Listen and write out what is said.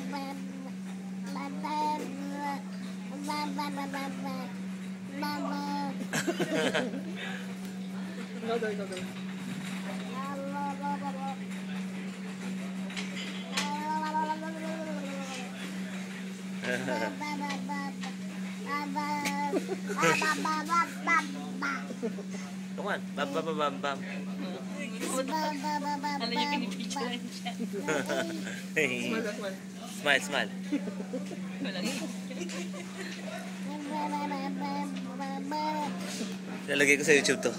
Go. Come on. Bam, bam, bam, bam, bam. Ano yung pinipicture siya? Smile, smile. Lalagay ko sa YouTube to.